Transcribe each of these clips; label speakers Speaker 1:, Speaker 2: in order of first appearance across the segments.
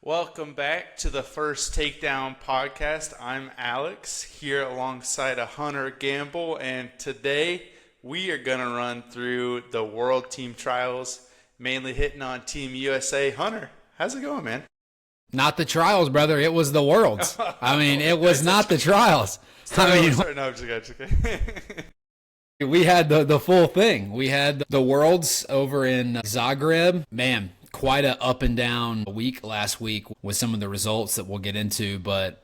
Speaker 1: Welcome back to the first Takedown podcast. I'm Alex here alongside a Hunter Gamble, and today we are going to run through the World Team Trials, mainly hitting on Team USA. Hunter, how's it going, man?
Speaker 2: Not the trials, brother. It was the worlds. I mean, it was not the trials.
Speaker 1: No, I'm just kidding.
Speaker 2: We had the full thing. We had the worlds over in Zagreb. Man, quite a up and down week last week with some of the results that we'll get into. But,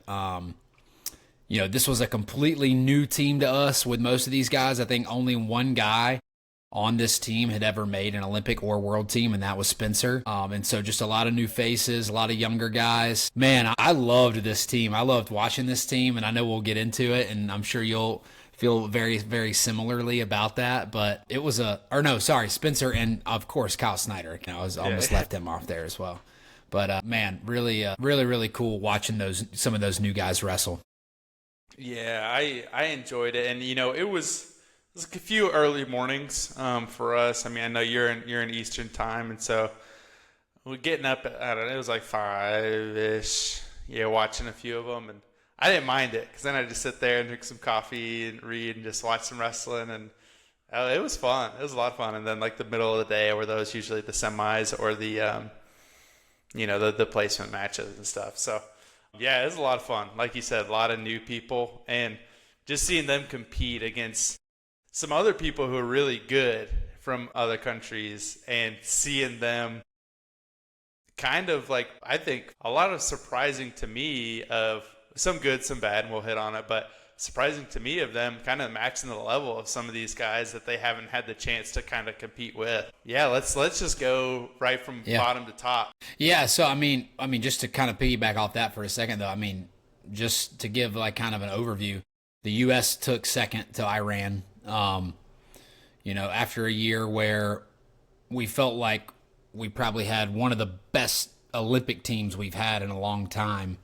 Speaker 2: this was a completely new team to us with most of these guys. I think only one guy on this team had ever made an Olympic or world team, and that was Spencer. And so just a lot of new faces, a lot of younger guys. Man, I loved this team. I loved watching this team, and I know we'll get into it, and I'm sure you'll feel very, very similarly about that. But it was Spencer and, of course, Kyle Snyder. I almost left him off there as well. But, man, really, really cool watching some of those new guys wrestle.
Speaker 1: Yeah, I enjoyed it, and it was a few early mornings for us. I mean, I know you're in Eastern time, and so we're getting up at, I don't know, it was like 5-ish. Yeah, watching a few of them, and I didn't mind it because then I just sit there and drink some coffee and read and just watch some wrestling, and it was fun. It was a lot of fun. And then like the middle of the day were those usually the semis or the placement matches and stuff. So yeah, it was a lot of fun. Like you said, a lot of new people, and just seeing them compete against some other people who are really good from other countries and seeing them kind of like, I think a lot of surprising to me of some good, some bad, and we'll hit on it, but surprising to me of them kind of matching the level of some of these guys that they haven't had the chance to kind of compete with. Yeah, let's just go right from bottom to top.
Speaker 2: Yeah, so I mean, just to kind of piggyback off that for a second, though, I mean, just to give like kind of an overview, the U.S. took second to Iran. After a year where we felt like we probably had one of the best Olympic teams we've had in a long time,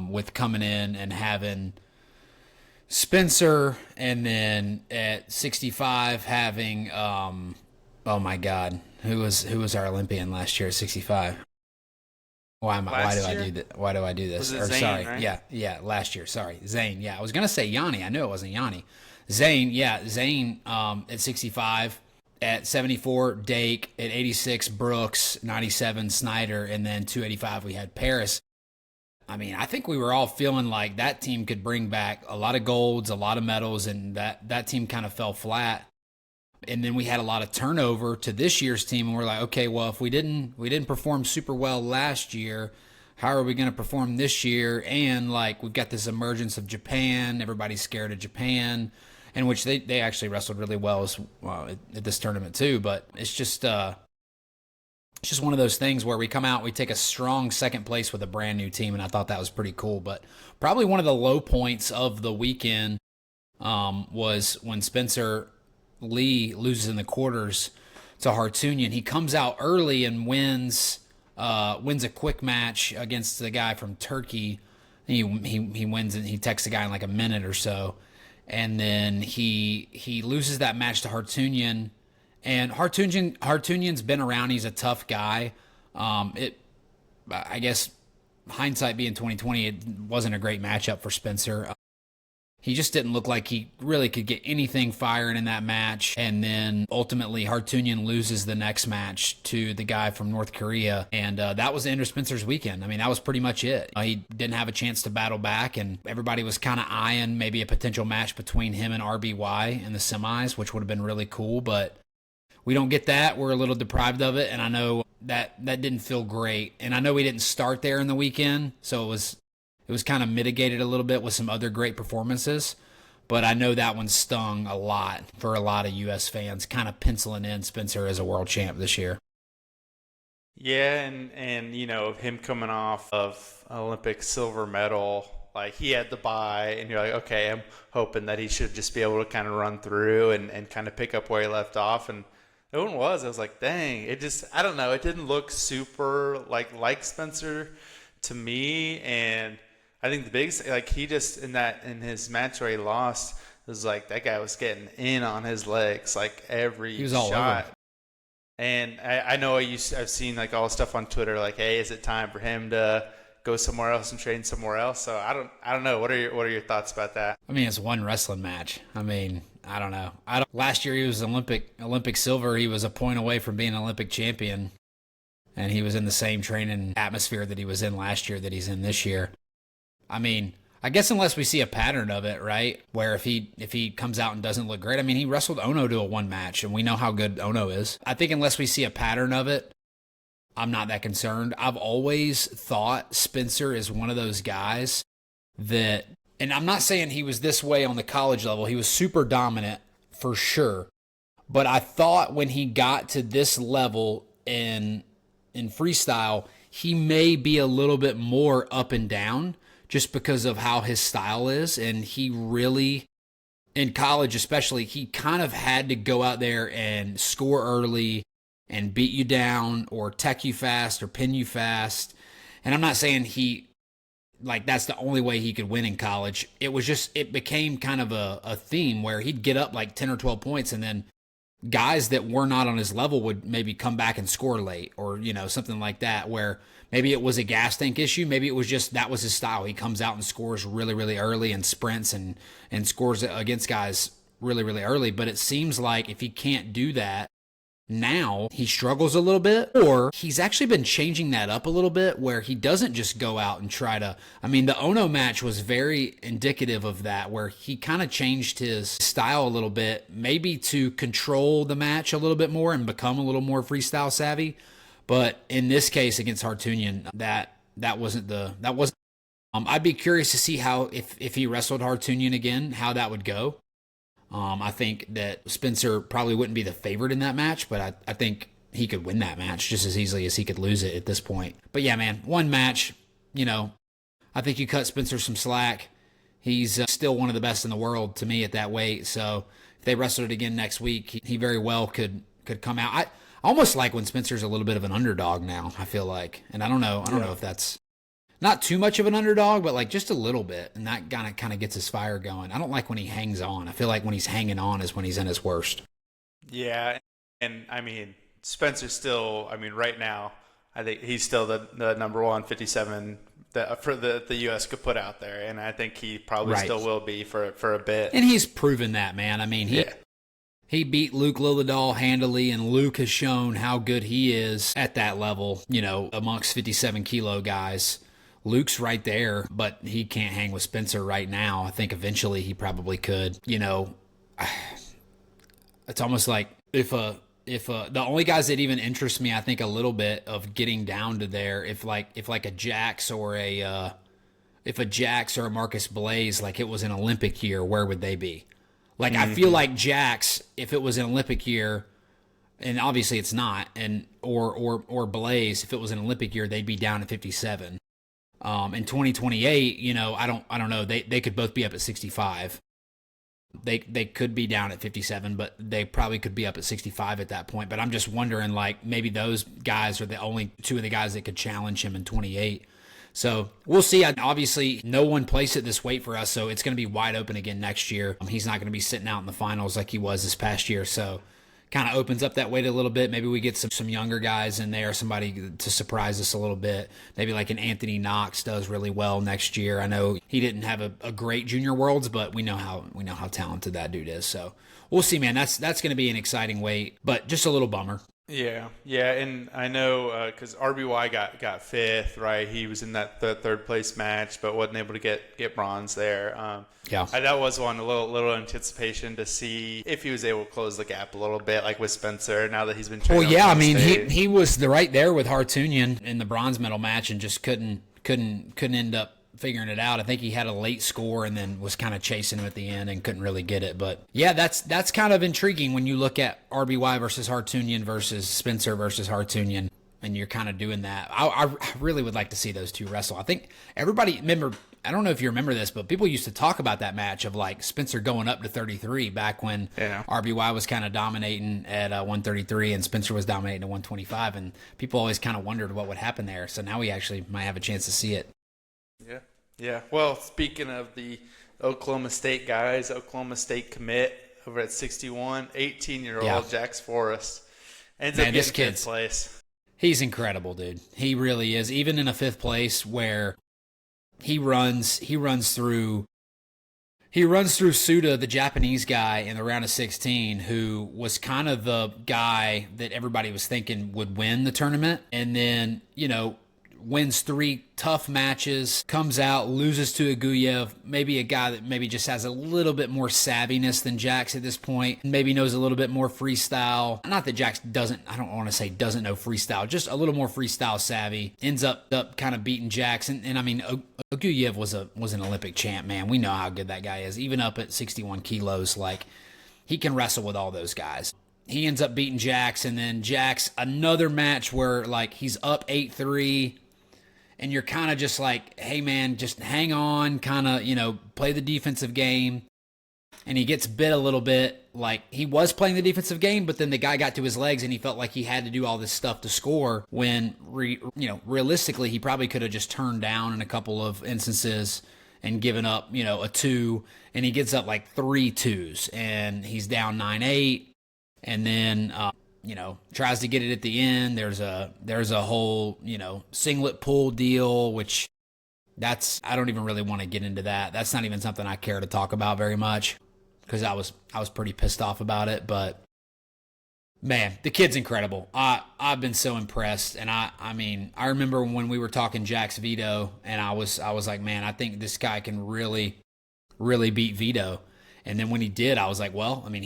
Speaker 2: with coming in and having Spencer, and then at 65 having oh my God, who was our Olympian last year at 65? Why do I do this?
Speaker 1: Was it Zane, right?
Speaker 2: Yeah, last year. Sorry, Zane. Yeah, I was gonna say Yanni. I knew it wasn't Yanni. Zane at 65, at 74 Dake, at 86 Brooks, 97 Snyder, and then 285 we had Paris. I mean, I think we were all feeling like that team could bring back a lot of golds, a lot of medals, and that team kind of fell flat. And then we had a lot of turnover to this year's team, and we're like, okay, well, if we didn't perform super well last year, how are we going to perform this year? And like we've got this emergence of Japan, everybody's scared of Japan, in which they actually wrestled really well at this tournament too. But it's just one of those things where we come out, we take a strong second place with a brand new team, and I thought that was pretty cool. But probably one of the low points of the weekend was when Spencer Lee loses in the quarters to Hartunian. He comes out early and wins a quick match against the guy from Turkey. He wins, and he texts the guy in like a minute or so, and then he loses that match to Hartunian. And Hartunian's been around. He's a tough guy. I guess hindsight being 2020, it wasn't a great matchup for Spencer. He just didn't look like he really could get anything firing in that match. And then ultimately Hartunian loses the next match to the guy from North Korea. And that was the end of Spencer's weekend. I mean, that was pretty much it. He didn't have a chance to battle back, and everybody was kind of eyeing maybe a potential match between him and RBY in the semis, which would have been really cool. But we don't get that. We're a little deprived of it. And I know that didn't feel great. And I know we didn't start there in the weekend, so it was kind of mitigated a little bit with some other great performances, but I know that one stung a lot for a lot of U.S. fans, kind of penciling in Spencer as a world champ this year.
Speaker 1: Yeah, and him coming off of Olympic silver medal, like he had the bye, and you're like, okay, I'm hoping that he should just be able to kind of run through and kind of pick up where he left off, and it one was. I was like, dang, I don't know, it didn't look super like Spencer to me, and I think the biggest, like he just in his match where he lost, it was like that guy was getting in on his legs like every
Speaker 2: He was all
Speaker 1: shot.
Speaker 2: over.
Speaker 1: And I know I've seen like all the stuff on Twitter, like, hey, is it time for him to go somewhere else and train somewhere else? So I don't know. What are your thoughts about that?
Speaker 2: I mean, it's one wrestling match. I mean, I don't know. Last year he was Olympic silver. He was a point away from being an Olympic champion, and he was in the same training atmosphere that he was in last year that he's in this year. I mean, I guess unless we see a pattern of it, right? Where if he comes out and doesn't look great, I mean, he wrestled Ono to a one match, and we know how good Ono is. I think unless we see a pattern of it, I'm not that concerned. I've always thought Spencer is one of those guys that, and I'm not saying he was this way on the college level. He was super dominant for sure. But I thought when he got to this level in freestyle, he may be a little bit more up and down just because of how his style is. And he really, in college especially, he kind of had to go out there and score early and beat you down or tech you fast or pin you fast. And I'm not saying that's the only way he could win in college. It became kind of a theme where he'd get up like 10 or 12 points, and then guys that were not on his level would maybe come back and score late, or, something like that, where maybe it was a gas tank issue. Maybe it was just that was his style. He comes out and scores really, really early and sprints and scores against guys really, really early. But it seems like if he can't do that, now he struggles a little bit, or he's actually been changing that up a little bit where he doesn't just go out and try to, I mean, the Ono match was very indicative of that, where he kind of changed his style a little bit, maybe to control the match a little bit more and become a little more freestyle savvy. But in this case against Hartunian, that wasn't. I'd be curious to see how, if he wrestled Hartunian again, how that would go. I think that Spencer probably wouldn't be the favorite in that match, but I think he could win that match just as easily as he could lose it at this point. But yeah, man, one match, I think you cut Spencer some slack. He's still one of the best in the world to me at that weight. So if they wrestled it again next week, he very well could come out. I almost like when Spencer's a little bit of an underdog now, I feel like. And I don't know if that's not too much of an underdog, but like just a little bit. And that kind of gets his fire going. I don't like when he hangs on. I feel like when he's hanging on is when he's in his worst.
Speaker 1: Yeah. And I mean, Spencer's still, I mean, right now, I think he's still the number one 57 that the U.S. could put out there. And I think he probably still will be for a bit.
Speaker 2: And he's proven that, man. I mean, he beat Luke Lillidahl handily, and Luke has shown how good he is at that level, amongst 57 kilo guys. Luke's right there, but he can't hang with Spencer right now. I think eventually he probably could. It's almost like if the only guys that even interest me, I think a little bit of getting down to there, if a Jax or a Marcus Blaze, like it was an Olympic year, where would they be? Like, I feel like Jax, if it was an Olympic year, and obviously it's not, and or Blaze, if it was an Olympic year, they'd be down at 57. In 2028, I don't know. They could both be up at 65. They could be down at 57, but they probably could be up at 65 at that point. But I'm just wondering, like, maybe those guys are the only two of the guys that could challenge him in 28. So we'll see. Obviously, no one placed at this weight for us, so it's going to be wide open again next year. He's not going to be sitting out in the finals like he was this past year. So kind of opens up that weight a little bit. Maybe we get some younger guys in there, somebody to surprise us a little bit. Maybe like an Anthony Knox does really well next year. I know he didn't have a great Junior Worlds, but we know how talented that dude is. So we'll see, man. That's going to be an exciting weight, but just a little bummer.
Speaker 1: Yeah, and I know because RBY got fifth, right? He was in that third place match, but wasn't able to get bronze there. That was one a little anticipation to see if he was able to close the gap a little bit, like with Spencer. Now that he's been training.
Speaker 2: Well, yeah, I mean he was right there with Hartunian in the bronze medal match and just couldn't end up figuring it out. I think he had a late score and then was kind of chasing him at the end and couldn't really get it. But yeah, that's kind of intriguing when you look at RBY versus Hartunian versus Spencer versus Hartunian, and you're kind of doing that. I really would like to see those two wrestle. I think everybody remember. I don't know if you remember this, but people used to talk about that match of like Spencer going up to 33 back when RBY was kind of dominating at 133 and Spencer was dominating at 125, and people always kind of wondered what would happen there. So now we actually might have a chance to see it.
Speaker 1: Yeah. Well, speaking of the Oklahoma State guys, Oklahoma State commit over at 61, 18-year-old Jax Forrest. Ends up
Speaker 2: Man, this
Speaker 1: getting fifth
Speaker 2: kid's
Speaker 1: place.
Speaker 2: he's incredible, dude. He really is. Even in a fifth place where he runs through Suda, the Japanese guy, in the round of 16, who was kind of the guy that everybody was thinking would win the tournament. And then, wins 3 tough matches, comes out, loses to Aguyev, maybe a guy that maybe just has a little bit more savviness than Jax at this point, maybe knows a little bit more freestyle. Not that Jax doesn't, I don't want to say doesn't know freestyle, just a little more freestyle savvy. Ends up kind of beating Jax. And I mean, Aguyev was an Olympic champ, man. We know how good that guy is. Even up at 61 kilos, like, he can wrestle with all those guys. He ends up beating Jax, and then Jax, another match where, like, he's up 8-3, and you're kind of just like, hey, man, just hang on, kind of, play the defensive game. And he gets bit a little bit. Like, he was playing the defensive game, but then the guy got to his legs and he felt like he had to do all this stuff to score when, realistically, he probably could have just turned down in a couple of instances and given up, a 2. And he gets up like 3 2s, and he's down 9-8. And then, tries to get it at the end. There's a whole, singlet pull deal, which I don't even really want to get into that. That's not even something I care to talk about very much, because I was pretty pissed off about it. But man, the kid's incredible. I've been so impressed. And I mean, I remember when we were talking Jax Vito, and I was like, man, I think this guy can really, really beat Vito. And then when he did, I was like, well, I mean,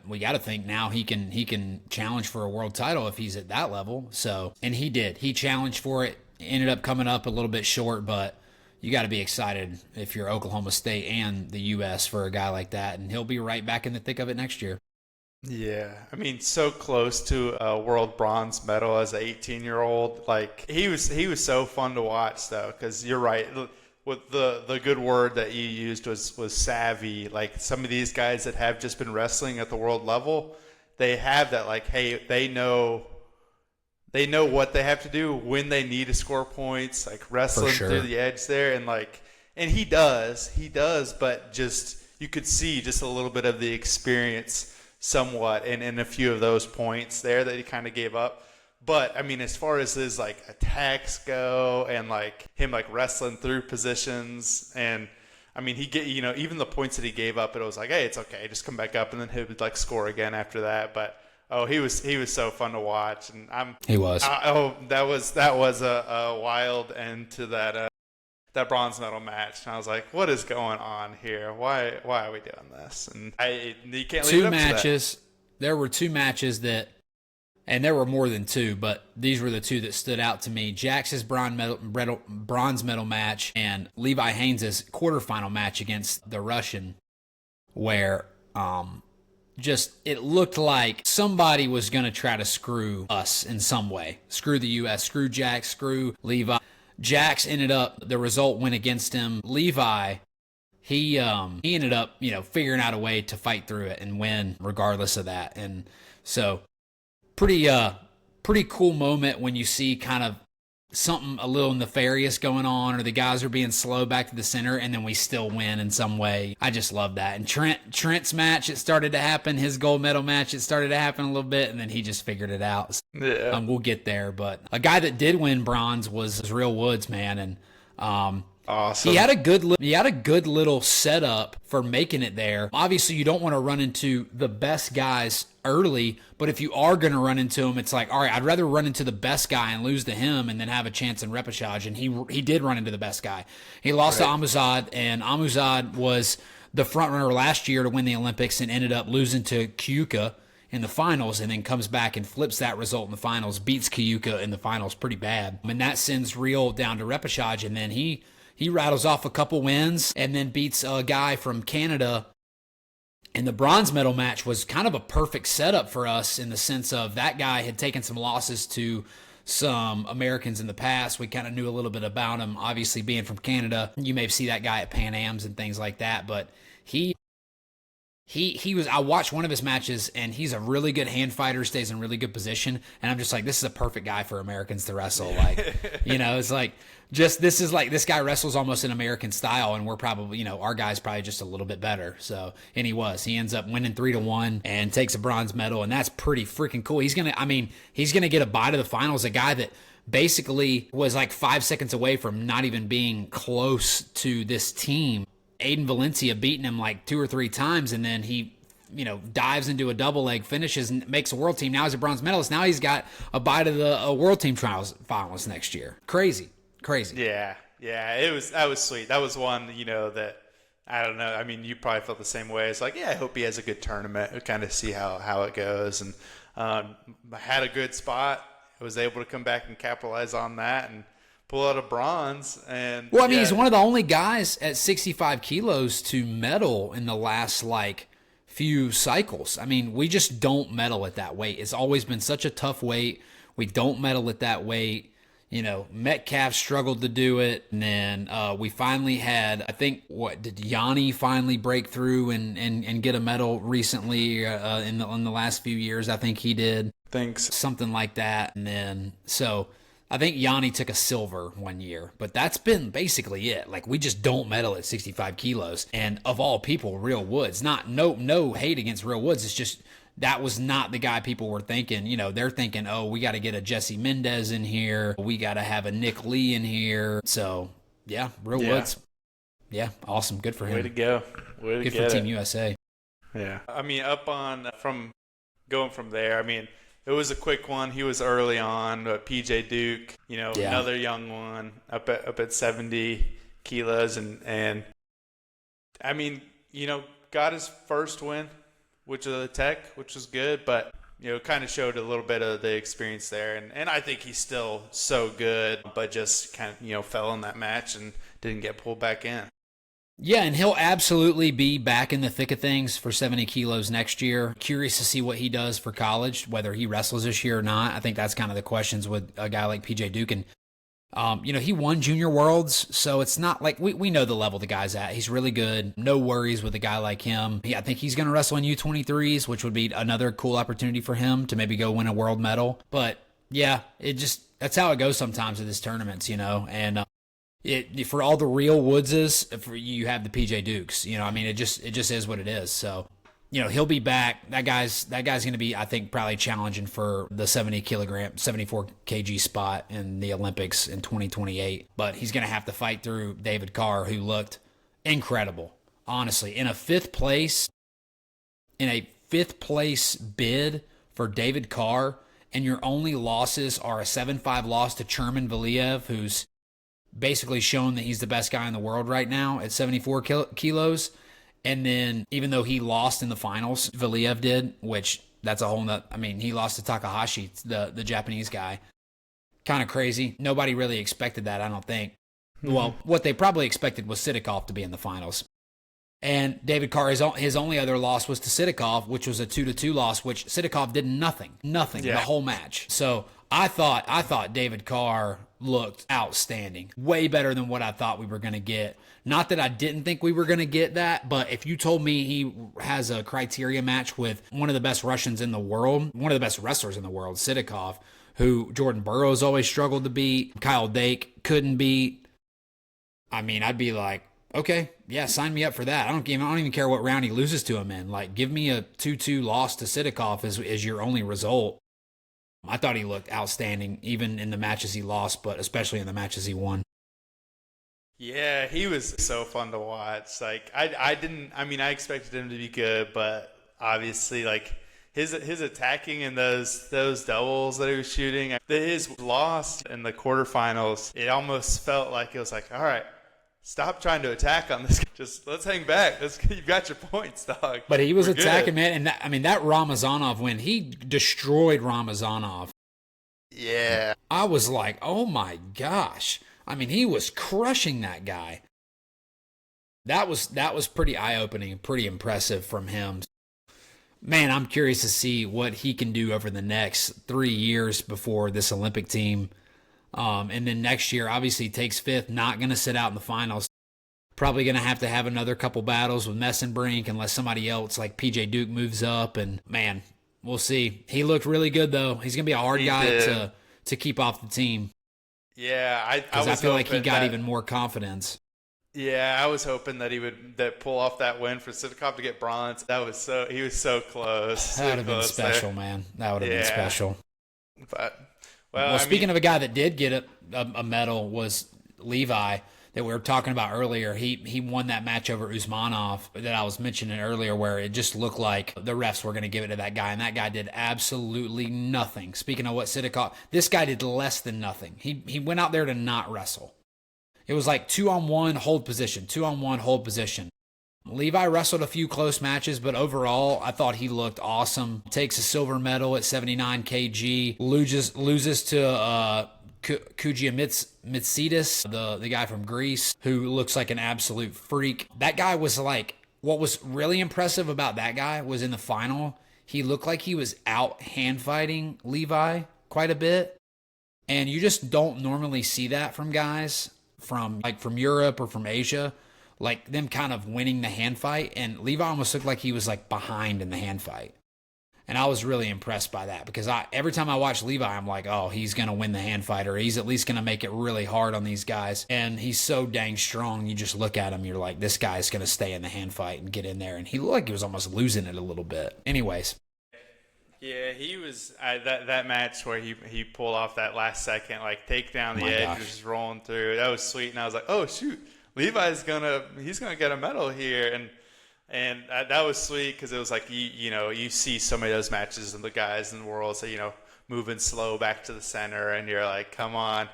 Speaker 2: we got to think now he can challenge for a world title if he's at that level. So, and he did. He challenged for it, ended up coming up a little bit short, but you got to be excited if you're Oklahoma State and the U.S. for a guy like that, and he'll be right back in the thick of it next year.
Speaker 1: Yeah, I mean, so close to a world bronze medal as an 18-year-old. Like, he was so fun to watch, though, because you're right. What the good word that you used was savvy. Like, some of these guys that have just been wrestling at the world level, they have that, like, hey, they know what they have to do when they need to score points, like wrestling through the edge there, and he does, but just you could see just a little bit of the experience somewhat in a few of those points there that he kind of gave up. But I mean, as far as his like attacks go, and like him like wrestling through positions, and I mean, even the points that he gave up, it was like, hey, it's okay, just come back up, and then he would like score again after that. But he was so fun to watch, and
Speaker 2: he was.
Speaker 1: That was a wild end to that bronze medal match, and I was like, what is going on here? Why are we doing this? And you can't leave it up to that. 2 matches.
Speaker 2: There were 2 matches that. And there were more than 2, but these were the 2 that stood out to me. Jax's bronze medal match and Levi Haynes' quarterfinal match against the Russian, where it looked like somebody was going to try to screw us in some way. Screw the U.S., screw Jax, screw Levi. Jax ended up, the result went against him. Levi, he ended up, figuring out a way to fight through it and win regardless of that. And so pretty cool moment when you see kind of something a little nefarious going on, or the guys are being slow back to the center, and then we still win in some way. I just love that. And Trent's match, it started to happen. His gold medal match, it started to happen a little bit, and then he just figured it out.
Speaker 1: Yeah.
Speaker 2: We'll get there. But a guy that did win bronze was Real Woods, man. And
Speaker 1: awesome.
Speaker 2: He had a good little setup for making it there. Obviously, you don't want to run into the best guys early, but if you are going to run into him, it's like, all right, I'd rather run into the best guy and lose to him and then have a chance in repechage. And he did run into the best guy. He lost to Amuzad, and Amuzad was the front runner last year to win the Olympics and ended up losing to Kyuka in the finals, and then comes back and flips that result in the finals, beats Kyuka in the finals pretty bad. And that sends Real down to repechage, and then he rattles off a couple wins and then beats a guy from Canada. And the bronze medal match was kind of a perfect setup for us in the sense of that guy had taken some losses to some Americans in the past. We kind of knew a little bit about him, obviously being from Canada. You may see that guy at Pan Am's and things like that, but he he was, I watched one of his matches, and he's a really good hand fighter, stays in really good position, and I'm just like, this is a perfect guy for Americans to wrestle. Like, it's like, just, this is like, this guy wrestles almost in American style, and we're probably, our guy's probably just a little bit better. So, and he ends up winning 3-1 and takes a bronze medal, and that's pretty freaking cool. He's gonna get a bye to the finals, a guy that basically was like 5 seconds away from not even being close to this team. Aiden Valencia beating him like 2 or 3 times, and then he, dives into a double leg, finishes, and makes a world team. Now he's a bronze medalist. Now he's got a bye to the world team trials finals next year. Crazy.
Speaker 1: Yeah, that was sweet. That was one, that, I don't know. I mean, you probably felt the same way. It's like, yeah, I hope he has a good tournament, kind of see how it goes. And had a good spot. I was able to come back and capitalize on that and pull out a bronze. And
Speaker 2: well, I mean, he's one of the only guys at 65 kilos to medal in the last few cycles. I mean, we just don't medal at that weight. It's always been such a tough weight. We don't medal at that weight. Metcalf struggled to do it, and then we finally had, I think, did Yanni finally break through and get a medal recently in the last few years? I think he did.
Speaker 1: Thanks.
Speaker 2: Something like that. And then, so I think Yanni took a silver one year, but that's been basically it. Like, we just don't medal at 65 kilos. And of all people, Real Woods, no hate against Real Woods. It's just, that was not the guy people were thinking. They're thinking, oh, we got to get a Jesse Mendez in here. We got to have a Nick Lee in here. So, yeah, Real Woods. Yeah, awesome. Good for him.
Speaker 1: Way to go.
Speaker 2: Good for Team USA.
Speaker 1: Yeah. I mean, going from there, I mean, it was a quick one. He was early on, but PJ Duke, another young one up at 70 kilos. And I mean, got his first win, which is a tech, which was good, but kind of showed a little bit of the experience there, and I think he's still so good, but just kind of fell in that match and didn't get pulled back in.
Speaker 2: Yeah, and he'll absolutely be back in the thick of things for 70 kilos next year. Curious to see what he does for college, whether he wrestles this year or not. I think that's kind of the questions with a guy like PJ Duke. And he won Junior Worlds, so it's not like we know the level the guy's at. He's really good. No worries with a guy like him. I think he's going to wrestle in U23s, which would be another cool opportunity for him to maybe go win a world medal. But yeah, that's how it goes sometimes with these tournaments, and for all the Real Woodses, you have the PJ Dukes. I mean, it just is what it is. So, he'll be back. That guy's going to be, I think, probably challenging for the 74 kg spot in the Olympics in 2028. But he's going to have to fight through David Carr, who looked incredible, honestly. In a fifth place bid for David Carr, and your only losses are a 7-5 loss to Cherman Valiev, who's basically shown that he's the best guy in the world right now at 74 kilos. And then, even though he lost in the finals, Valiev did, which that's a whole nother, he lost to Takahashi, the Japanese guy. Kind of crazy. Nobody really expected that, I don't think. Mm-hmm. Well, what they probably expected was Sidikov to be in the finals. And David Carr, his only other loss was to Sidikov, which was a 2-2 loss, which Sidikov did nothing the whole match. So I thought David Carr looked outstanding, way better than what I thought we were going to get. Not that I didn't think we were going to get that, but if you told me he has a criteria match with one of the best Russians in the world, one of the best wrestlers in the world, Sidikov, who Jordan Burroughs always struggled to beat, Kyle Dake couldn't beat, I'd be like, okay, yeah, sign me up for that. I don't even care what round he loses to him in. Like, give me a 2-2 loss to Sidikov as your only result. I thought he looked outstanding, even in the matches he lost, but especially in the matches he won.
Speaker 1: Yeah, he was so fun to watch. Like, I expected him to be good, but obviously, like, his attacking in those doubles that he was shooting, his loss in the quarterfinals, it almost felt like it was like, all right, stop trying to attack on this. Just let's hang back. You've got your points, dog.
Speaker 2: But he was attacking, man. And that Ramazanov win, he destroyed Ramazanov.
Speaker 1: Yeah.
Speaker 2: I was like, oh my gosh. He was crushing that guy. That was pretty eye-opening, pretty impressive from him. Man, I'm curious to see what he can do over the next 3 years before this Olympic team. And then next year, obviously, takes fifth, not going to sit out in the finals. Probably going to have another couple battles with Messenbrink unless somebody else like PJ Duke moves up. And man, we'll see. He looked really good though. He's going to be a hard guy to keep off the team.
Speaker 1: Yeah,
Speaker 2: I feel like he got even more confidence.
Speaker 1: Yeah, I was hoping that he would pull off that win for Sidikov to get bronze. He was so close.
Speaker 2: That would have been special, man. That would have been special.
Speaker 1: But
Speaker 2: speaking of a guy that did get a medal was Levi that we were talking about earlier. He won that match over Usmanov that I was mentioning earlier, where it just looked like the refs were going to give it to that guy, and that guy did absolutely nothing. Speaking of what Sidikov, this guy did less than nothing. He went out there to not wrestle. It was like 2-on-1 hold position, 2-on-1 hold position. Levi wrestled a few close matches, but overall, I thought he looked awesome. Takes a silver medal at 79 kg, loses to Kugia Mitsidis, the guy from Greece, who looks like an absolute freak. That guy was like, what was really impressive about that guy was in the final, he looked like he was out hand fighting Levi quite a bit. And you just don't normally see that from guys from Europe or from Asia, like them kind of winning the hand fight. And Levi almost looked like he was like behind in the hand fight. And I was really impressed by that because every time I watch Levi, I'm like, oh, he's going to win the hand fight, or he's at least going to make it really hard on these guys. And he's so dang strong. You just look at him, you're like, this guy's going to stay in the hand fight and get in there. And he looked like he was almost losing it a little bit. Anyways.
Speaker 1: Yeah, he was that match where he pulled off that last second, like takedown the edge, just rolling through. That was sweet, and I was like, oh shoot, Levi's gonna get a medal here, and that was sweet because it was like you see so many of those matches and the guys in the world, so moving slow back to the center, and you're like, come on,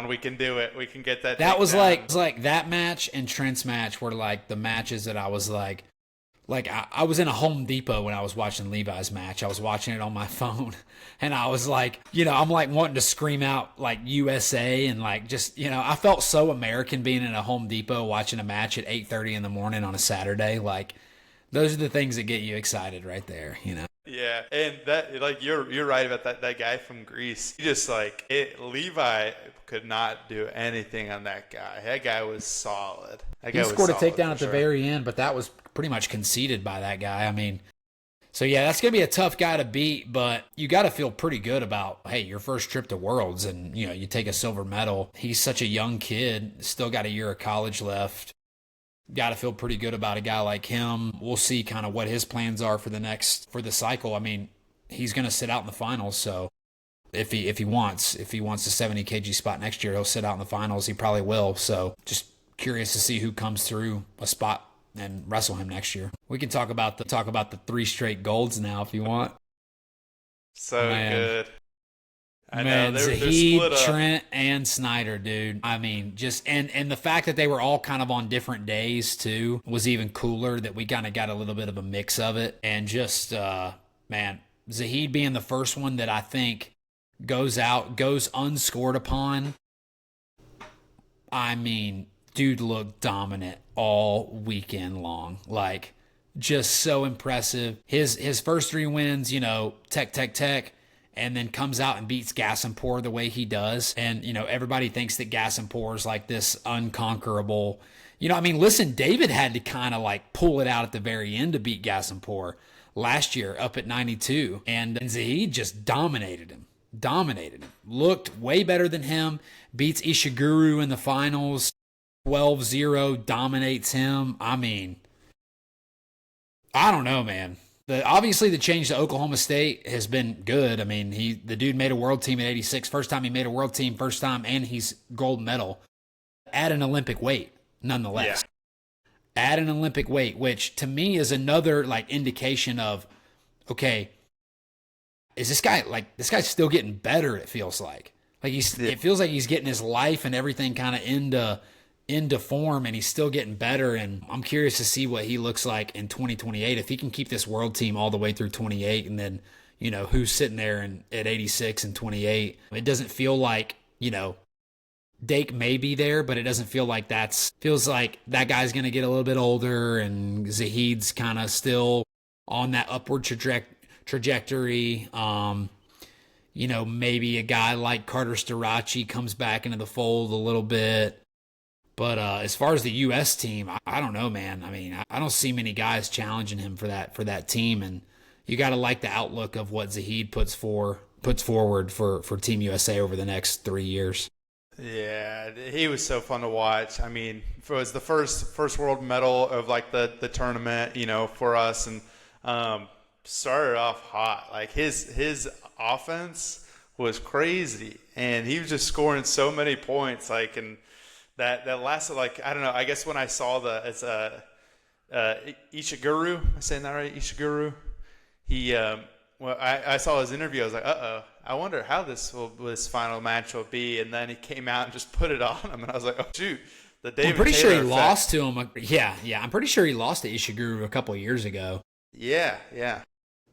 Speaker 1: we can do it, we can get that.
Speaker 2: That was like that match and Trent's match were like the matches that I was like I was in a Home Depot when I was watching Levi's match. I was watching it on my phone, and I was like, I'm like wanting to scream out like USA and like just, I felt so American being in a Home Depot watching a match at 8:30 in the morning on a Saturday. Like, those are the things that get you excited right there,
Speaker 1: Yeah, and that, like, you're right about that guy from Greece. He just Levi could not do anything on that guy. That guy was solid.
Speaker 2: He scored a takedown at the very end, but that was pretty much conceded by that guy. I mean, so yeah, that's going to be a tough guy to beat, but you got to feel pretty good about, hey, your first trip to Worlds and, you take a silver medal. He's such a young kid, still got a year of college left. Got to feel pretty good about a guy like him. We'll see kind of what his plans are for the cycle. I mean, he's going to sit out in the finals, so if he wants the 70 kg spot next year, he'll sit out in the finals. He probably will. So just curious to see who comes through a spot and wrestle him next year. We can talk about the 3 straight golds now if you want.
Speaker 1: So good. I know
Speaker 2: Zahid, Trent, and Snyder, dude. I mean, just and the fact that they were all kind of on different days too was even cooler. That we kind of got a little bit of a mix of it, and just Zahid being the first one that I think goes unscored upon. I mean, dude looked dominant all weekend long. Like, just so impressive. His first 3 wins, tech, and then comes out and beats Gassimpor the way he does. And, everybody thinks that Gassimpor is like this unconquerable. Listen, David had to kind of like pull it out at the very end to beat Gassimpor last year up at 92. And Zahid just dominated him. Looked way better than him. Beats Ishiguro in the finals. 12-0, dominates him. I mean, I don't know, man. Obviously, the change to Oklahoma State has been good. I mean, the dude made a world team at 86. First time he made a world team, and he's gold medal. At an Olympic weight, nonetheless. Yeah. At an Olympic weight, which to me is another like indication of, okay, is this guy's still getting better, it feels like. It feels like he's getting his life and everything kind of into form, and he's still getting better. And I'm curious to see what he looks like in 2028 if he can keep this world team all the way through 28, and then who's sitting there at 86 and 28. It doesn't feel like Dake may be there, but it doesn't feel like feels like that guy's going to get a little bit older, and Zahid's kind of still on that upward trajectory. Maybe a guy like Carter Starachi comes back into the fold a little bit. But as far as the U.S. team, I don't know, man. I mean, I don't see many guys challenging him for that team, and you got to like the outlook of what Zahid puts forward for Team USA over the next 3 years.
Speaker 1: Yeah, he was so fun to watch. I mean, it was the first world medal of like the tournament, for us, and started off hot. Like his offense was crazy, and he was just scoring so many points. Like, and that lasted like, I don't know. I guess when I saw it's Ishiguro, am I saying that right? Ishiguro. He well, I saw his interview. I was like, I wonder how this final match will be. And then he came out and just put it on him, and I was like, oh shoot, the David.
Speaker 2: I'm pretty
Speaker 1: Taylor
Speaker 2: sure he
Speaker 1: effect.
Speaker 2: lost to him. Yeah. I'm pretty sure he lost to Ishiguro a couple of years ago.
Speaker 1: Yeah.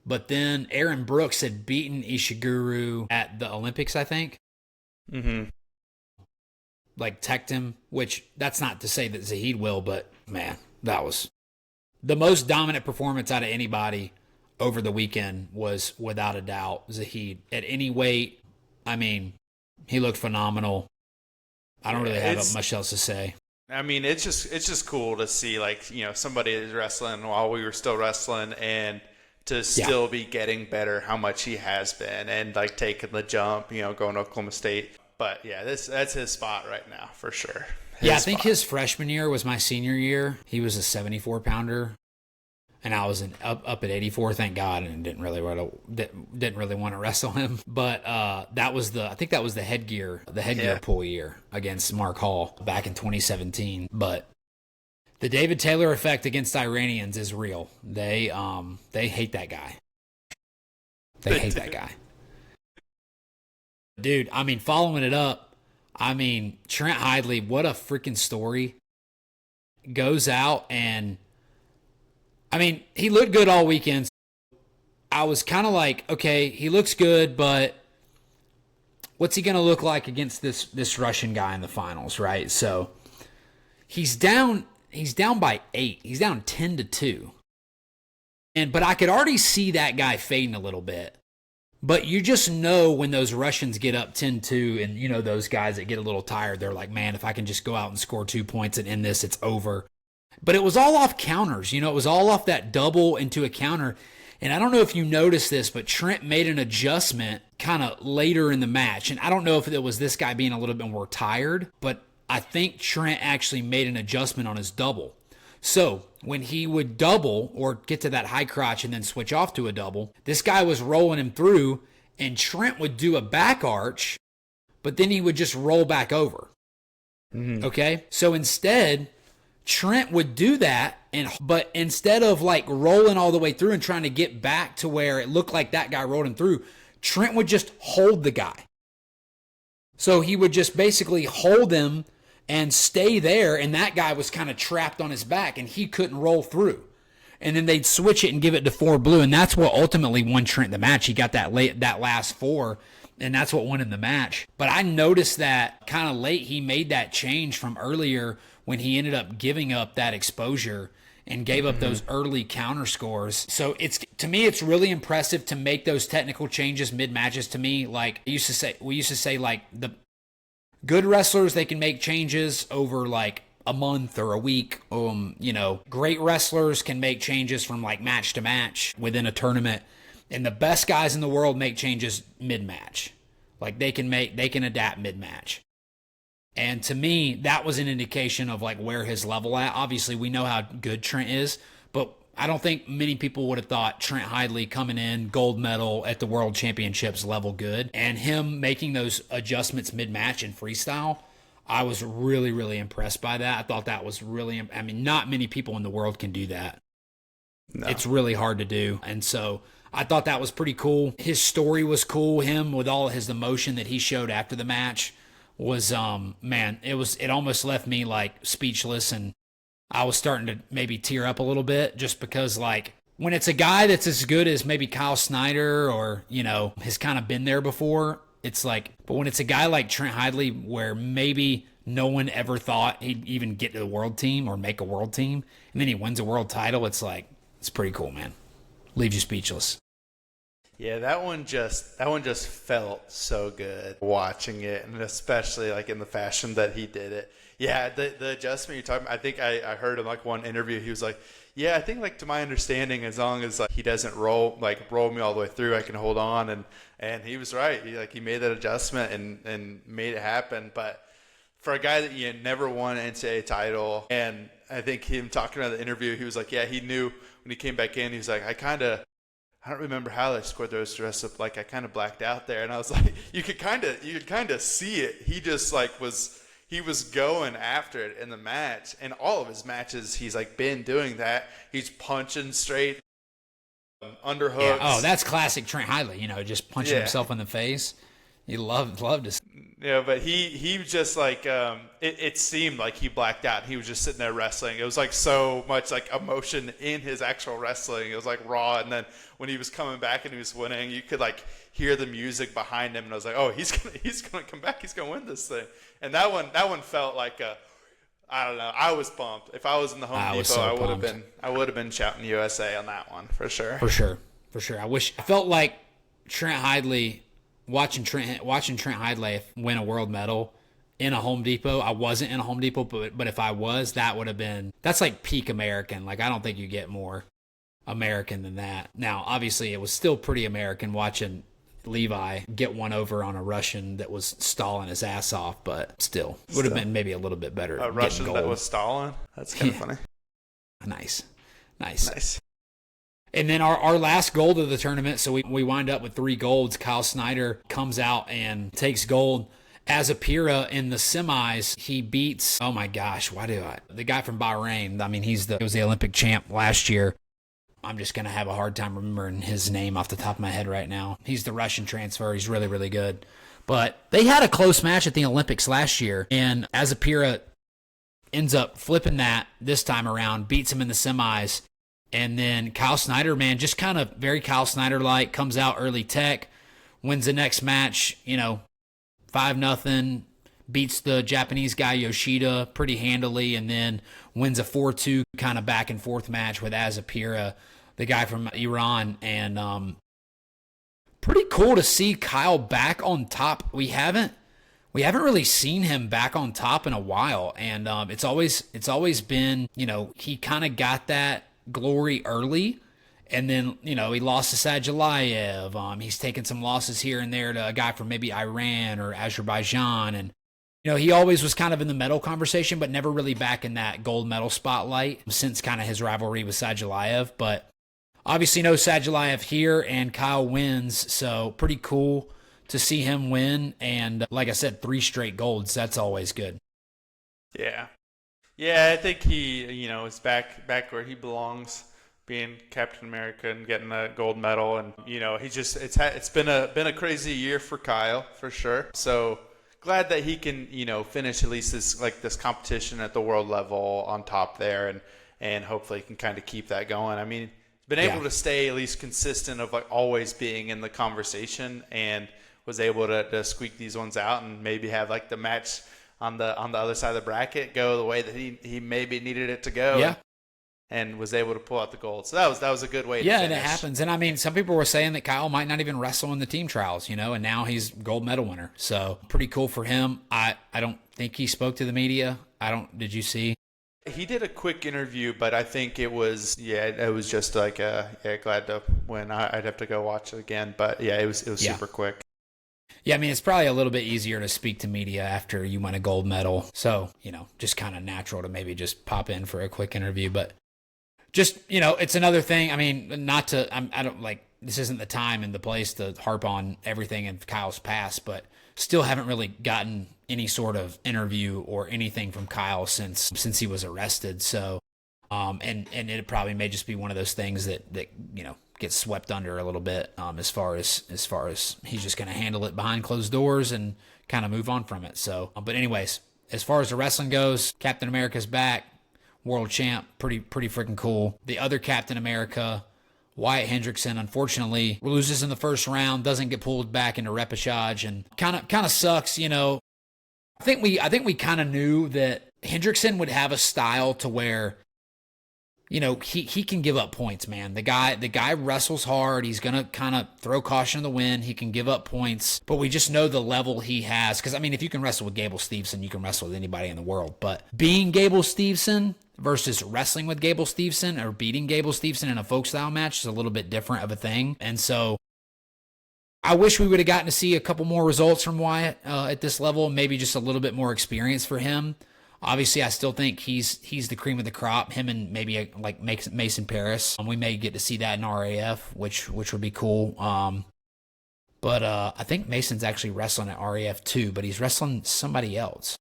Speaker 2: But then Aaron Brooks had beaten Ishiguro at the Olympics, I think.
Speaker 1: Mm-hmm.
Speaker 2: Like teched him, which that's not to say that Zahid will, but man, that was the most dominant performance out of anybody over the weekend was without a doubt Zahid. At any weight, I mean, he looked phenomenal. I don't really have much else to say.
Speaker 1: I mean, it's just cool to see, like, somebody is wrestling while we were still wrestling, and to still be getting better how much he has been, and like taking the jump, going to Oklahoma State. But yeah, that's his spot right now for sure.
Speaker 2: I think his freshman year was my senior year. He was a 74 pounder, and I was up at 84. Thank God, and didn't really want to wrestle him. But I think that was the headgear pull year against Mark Hall back in 2017. But the David Taylor effect against Iranians is real. They hate that guy. They hate that guy. Dude, I mean, following it up, I mean, Trent Hidley, what a freaking story. Goes out and, I mean, he looked good all weekend. I was kind of like, okay, he looks good, but what's he going to look like against this Russian guy in the finals, right? So he's down by 8. He's down 10-2. But I could already see that guy fading a little bit. But you just know when those Russians get up 10-2 and, those guys that get a little tired, they're like, man, if I can just go out and score 2 points and end this, it's over. But it was all off counters. It was all off that double into a counter. And I don't know if you noticed this, but Trent made an adjustment kind of later in the match. And I don't know if it was this guy being a little bit more tired, but I think Trent actually made an adjustment on his double. So when he would double or get to that high crotch and then switch off to a double, this guy was rolling him through, and Trent would do a back arch, but then he would just roll back over. Mm-hmm. Okay? So instead, Trent would do that, but instead of like rolling all the way through and trying to get back to where it looked like that guy rolled him through, Trent would just hold the guy. So he would just basically hold him and stay there, and that guy was kind of trapped on his back, and he couldn't roll through. And then they'd switch it and give it to 4 blue, and that's what ultimately won Trent the match. He got that last 4, and that's what won him the match. But I noticed that kind of late he made that change from earlier when he ended up giving up that exposure and gave up those early counter scores. So to me, it's really impressive to make those technical changes mid-matches. To me, like we used to say like the good wrestlers, they can make changes over like a month or a week. Great wrestlers can make changes from like match to match within a tournament. And the best guys in the world make changes mid-match. Like they can adapt mid-match. And to me, that was an indication of like where his level at. Obviously, we know how good Trent is, but I don't think many people would have thought Trent Hidley coming in, gold medal at the World Championships level good, and him making those adjustments mid-match in freestyle. I was really, really impressed by that. I thought that was really, not many people in the world can do that. No. It's really hard to do. And so I thought that was pretty cool. His story was cool. Him with all his emotion that he showed after the match was, it almost left me like speechless, and I was starting to maybe tear up a little bit just because, like, when it's a guy that's as good as maybe Kyle Snyder or, has kind of been there before, it's like, but when it's a guy like Trent Hidley where maybe no one ever thought he'd even get to the world team or make a world team, and then he wins a world title, it's like, it's pretty cool, man. Leaves you speechless.
Speaker 1: Yeah, that one just felt so good watching it, and especially like in the fashion that he did it. Yeah, the adjustment you're talking about, I think I heard in like one interview, he was like, yeah, I think like to my understanding, as long as like he doesn't roll me all the way through, I can hold on. And he was right. He made that adjustment and made it happen. But for a guy that never won an NCAA title, and I think him talking about the interview, he was like, yeah, he knew when he came back in, he was like, I don't remember how they scored those dress up. Like I kind of blacked out there, and I was like, you could kind of see it. He just he was going after it in the match, and all of his matches, he's like been doing that. He's punching straight, underhooks.
Speaker 2: Yeah. Oh, that's classic Trent Hidley. Just punching himself in the face. You love to see.
Speaker 1: Yeah, but he was just like it seemed like he blacked out. He was just sitting there wrestling. It was like so much like emotion in his actual wrestling. It was like raw. And then when he was coming back and he was winning, you could like hear the music behind him. And I was like, oh, he's gonna come back. He's gonna win this thing. And that one felt like I don't know. I was pumped. If I was in the Home Depot, I would have been shouting USA on that one for sure.
Speaker 2: For sure. I felt like Trent Hidley. Watching Trent Hidley win a world medal in a Home Depot. I wasn't in a Home Depot, but if I was, that's like peak American. Like I don't think you get more American than that. Now, obviously, it was still pretty American watching Levi get one over on a Russian that was stalling his ass off, but still would have been maybe a little bit better.
Speaker 1: A Russian that was stalling? That's kind of funny.
Speaker 2: Nice. And then our last gold of the tournament, so we wind up with 3 golds. Kyle Snyder comes out and takes gold. Azapira in the semis, he beats, oh my gosh, the guy from Bahrain. I mean, he was the Olympic champ last year. I'm just going to have a hard time remembering his name off the top of my head right now. He's the Russian transfer. He's really, really good. But they had a close match at the Olympics last year, and Azapira ends up flipping that this time around, beats him in the semis. And then Kyle Snyder, man, just kind of very Kyle Snyder-like, comes out early tech, wins the next match, 5-0, beats the Japanese guy Yoshida pretty handily, and then wins a 4-2 kind of back and forth match with Azapira, the guy from Iran. And pretty cool to see Kyle back on top. We haven't really seen him back on top in a while, and it's always been, he kind of got that glory early, and then he lost to Sadulayev. He's taken some losses here and there to a guy from maybe Iran or Azerbaijan, and he always was kind of in the medal conversation, but never really back in that gold medal spotlight since kind of his rivalry with Sadulayev. But obviously no Sadulayev here, and Kyle wins, so pretty cool to see him win. And like I said, 3 straight golds. That's always good.
Speaker 1: Yeah, I think he, is back where he belongs, being Captain America and getting a gold medal. And it's been a crazy year for Kyle for sure. So glad that he can finish at least this competition at the world level on top there, and hopefully can kind of keep that going. I mean, he's been able to stay at least consistent of like always being in the conversation, and was able to squeak these ones out and maybe have like the match on the other side of the bracket go the way that he maybe needed it to go.
Speaker 2: Yeah.
Speaker 1: And was able to pull out the gold. So that was a good way to
Speaker 2: finish.
Speaker 1: And
Speaker 2: it happens. And I mean, some people were saying that Kyle might not even wrestle in the team trials, and now he's gold medal winner. So pretty cool for him. I don't think he spoke to the media. Did you see?
Speaker 1: He did a quick interview, but I think it was just like glad to win. I'd have to go watch it again, but it was super quick.
Speaker 2: Yeah, I mean, it's probably a little bit easier to speak to media after you win a gold medal. So, just kind of natural to maybe just pop in for a quick interview. But just, it's another thing. I mean, I don't like, this isn't the time and the place to harp on everything in Kyle's past, but still haven't really gotten any sort of interview or anything from Kyle since he was arrested. So, and it probably may just be one of those things that gets swept under a little bit, as far as he's just going to handle it behind closed doors and kind of move on from it. So, but anyways, as far as the wrestling goes, Captain America's back, world champ, pretty freaking cool. The other Captain America, Wyatt Hendrickson, unfortunately loses in the first round, doesn't get pulled back into repechage, and kind of sucks. I think we kind of knew that Hendrickson would have a style to where he can give up points, man. The guy wrestles hard. He's gonna kind of throw caution to the wind. He can give up points, but we just know the level he has. Because I mean, if you can wrestle with Gable Steveson, you can wrestle with anybody in the world. But being Gable Steveson versus wrestling with Gable Steveson or beating Gable Steveson in a folk style match is a little bit different of a thing. And so I wish we would have gotten to see a couple more results from Wyatt at this level, maybe just a little bit more experience for him. Obviously, I still think he's the cream of the crop. Him and maybe like Mason Paris. We may get to see that in RAF, which would be cool. But I think Mason's actually wrestling at RAF too, but he's wrestling somebody else.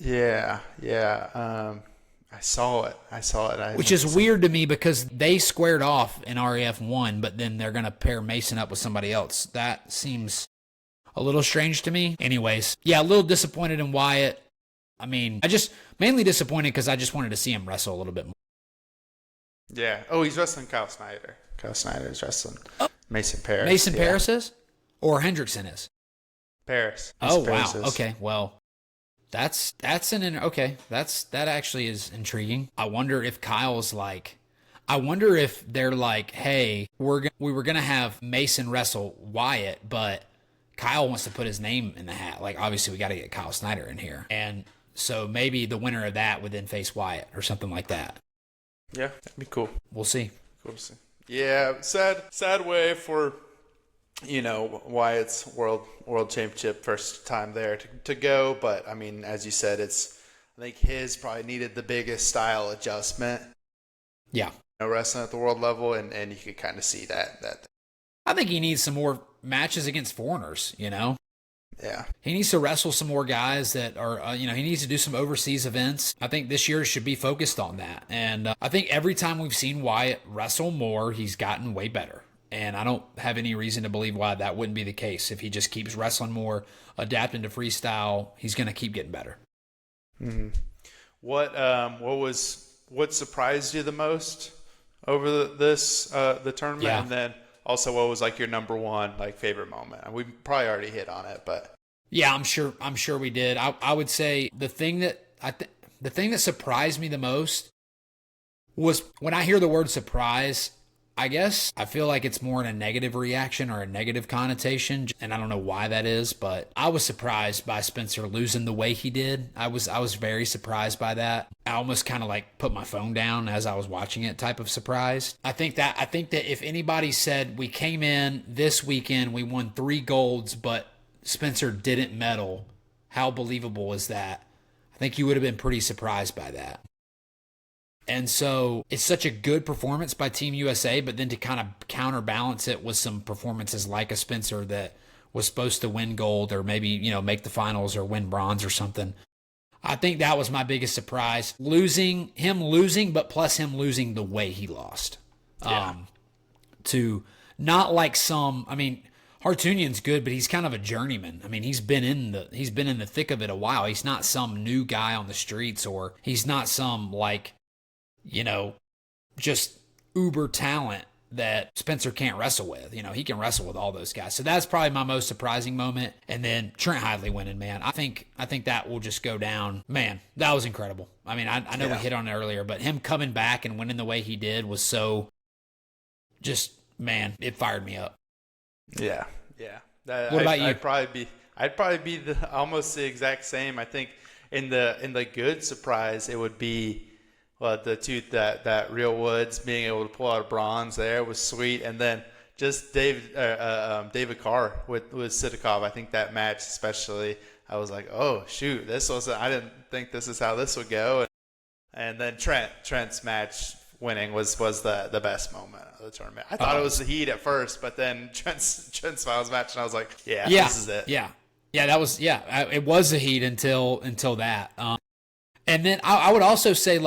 Speaker 1: Yeah. I saw it.
Speaker 2: Which is weird to me because they squared off in RAF 1, but then they're going to pair Mason up with somebody else. That seems a little strange to me. Anyways, yeah, a little disappointed in Wyatt. I mean, I just mainly disappointed because I just wanted to see him wrestle a little bit more.
Speaker 1: Yeah. Oh, he's wrestling Kyle Snyder. Kyle Snyder is wrestling Mason Paris.
Speaker 2: Mason Paris is? Or Hendrickson is?
Speaker 1: Paris.
Speaker 2: Oh,
Speaker 1: Paris
Speaker 2: wow.
Speaker 1: is.
Speaker 2: Okay, well, that actually is intriguing. I wonder if Kyle's like, I wonder if they're like, hey, we were going to have Mason wrestle Wyatt, but Kyle wants to put his name in the hat. Like, obviously, we got to get Kyle Snyder in here. And so maybe the winner of that would then face Wyatt or something like that.
Speaker 1: Yeah, that'd be cool.
Speaker 2: We'll see.
Speaker 1: Cool to see. Yeah, sad way for, Wyatt's world championship first time there to go. But, I mean, as you said, I think his probably needed the biggest style adjustment.
Speaker 2: Yeah.
Speaker 1: Wrestling at the world level, and you could kind of see that.
Speaker 2: I think he needs some more matches against foreigners,
Speaker 1: Yeah.
Speaker 2: He needs to wrestle some more guys that are, he needs to do some overseas events. I think this year should be focused on that. And I think every time we've seen Wyatt wrestle more, he's gotten way better. And I don't have any reason to believe why that wouldn't be the case. If he just keeps wrestling more, adapting to freestyle, he's going to keep getting better.
Speaker 1: Mm-hmm. What surprised you the most over the tournament?
Speaker 2: Yeah.
Speaker 1: And then also, what was like your number one favorite moment? We probably already hit on it, but
Speaker 2: yeah, I'm sure we did. I would say the thing that surprised me the most was when I hear the word surprise. I guess I feel like it's more in a negative reaction or a negative connotation, and I don't know why that is, but I was surprised by Spencer losing the way he did. I was very surprised by that. I almost kind of put my phone down as I was watching it, type of surprise. I think that if anybody said we came in this weekend, we won 3 golds, but Spencer didn't medal, how believable is that? I think you would have been pretty surprised by that. And so it's such a good performance by Team USA, but then to kind of counterbalance it with some performances like a Spencer that was supposed to win gold or maybe, make the finals or win bronze or something. I think that was my biggest surprise. Him losing, but plus him losing the way he lost.
Speaker 1: Yeah.
Speaker 2: To not like Hartunian's good, but he's kind of a journeyman. I mean, he's been in the thick of it a while. He's not some new guy on the streets, or he's not some just uber talent that Spencer can't wrestle with. He can wrestle with all those guys. So that's probably my most surprising moment. And then Trent Hidley winning, man. I think that will just go down. Man, that was incredible. I mean, I know we hit on it earlier, but him coming back and winning the way he did was so just, man, it fired me up.
Speaker 1: Yeah.
Speaker 2: What about you?
Speaker 1: I'd probably be almost the exact same. I think in the good surprise, it would be that Real Woods being able to pull out a bronze there was sweet, and then just David Carr with Sidakov. I think that match especially, I was like, oh shoot, I didn't think this is how this would go, and then Trent's match winning was the best moment of the tournament. I thought it was the Heat at first, but then Trent's finals match, and I was like, this is it.
Speaker 2: It was the Heat until that, and then I would also say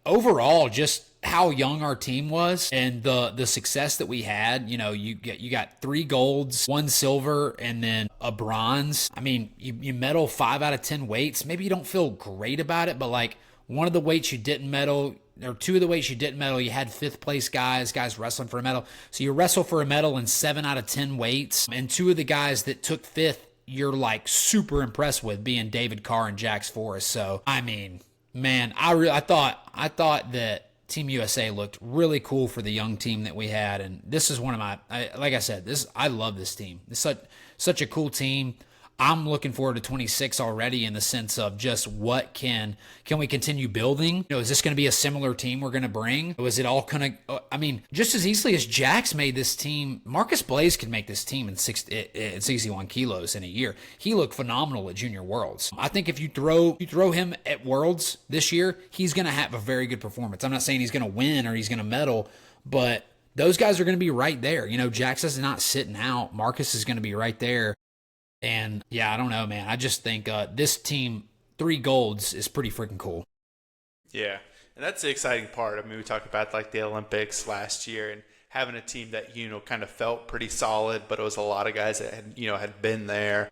Speaker 2: overall, just how young our team was and the success that we had. You got 3 golds, 1 silver, and then a bronze. I mean, you medal 5 out of 10 weights. Maybe you don't feel great about it, but one of the weights you didn't medal, or 2 of the weights you didn't medal, you had 5th place guys wrestling for a medal. So you wrestle for a medal in 7 out of 10 weights, and 2 of the guys that took 5th, you're super impressed with, being David Carr and Jax Forrest. So I mean, man, I thought that Team USA looked really cool for the young team that we had, and this is one of like I said, I love this team. It's such a cool team. I'm looking forward to 26 already in the sense of just what can we continue building? Is this going to be a similar team we're going to bring? Or is it all going to, just as easily as Jax made this team, Marcus Blaze could make this team in 61 kilos in a year. He looked phenomenal at Junior Worlds. I think if you throw him at Worlds this year, he's going to have a very good performance. I'm not saying he's going to win or he's going to medal, but those guys are going to be right there. Jax is not sitting out. Marcus is going to be right there. And yeah, I don't know, man. I just think this team, 3 golds, is pretty freaking cool.
Speaker 1: Yeah, and that's the exciting part. I mean, we talked about like the Olympics last year and having a team that kind of felt pretty solid, but it was a lot of guys that had been there.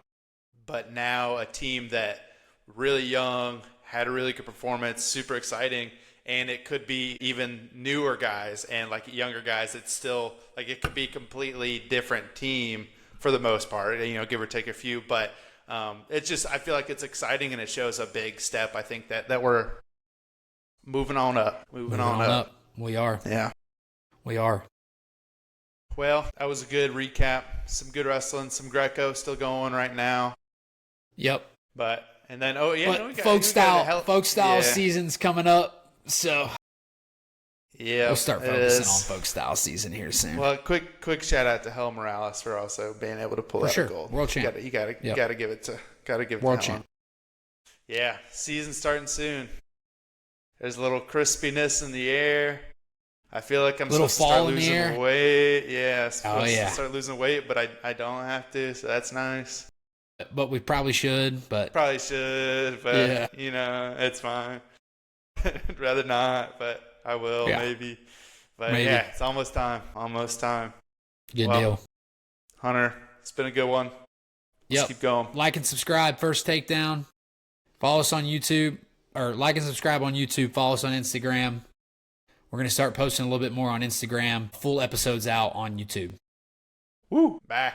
Speaker 1: But now a team that really young, had a really good performance, super exciting, and it could be even newer guys and like younger guys. It's still like it could be a completely different team. For the most part, give or take a few, but it's just I feel like it's exciting and it shows a big step. I think that we're moving on up. Moving on up.
Speaker 2: We are.
Speaker 1: Yeah,
Speaker 2: we are.
Speaker 1: Well, that was a good recap. Some good wrestling. Some Greco still going right now.
Speaker 2: Yep.
Speaker 1: But and then
Speaker 2: folk style season's coming up, so. Yeah, we'll start focusing on folk style season here soon.
Speaker 1: Well, quick shout out to Hel Morales for also being able to pull out a gold.
Speaker 2: World champ.
Speaker 1: You got to give it to
Speaker 2: world champ.
Speaker 1: Yeah, season starting soon. There's a little crispiness in the air. I feel like I'm supposed to start losing weight. Yeah, start losing weight, but I don't have to, so that's nice.
Speaker 2: But we probably should.
Speaker 1: Yeah. It's fine. I'd rather not, but. I will, maybe. But maybe. Yeah, it's almost time.
Speaker 2: Good deal.
Speaker 1: Hunter, it's been a good one. Let's keep going.
Speaker 2: Like and subscribe, First Takedown. Follow us on YouTube, or like and subscribe on YouTube. Follow us on Instagram. We're going to start posting a little bit more on Instagram. Full episodes out on YouTube.
Speaker 1: Woo! Bye.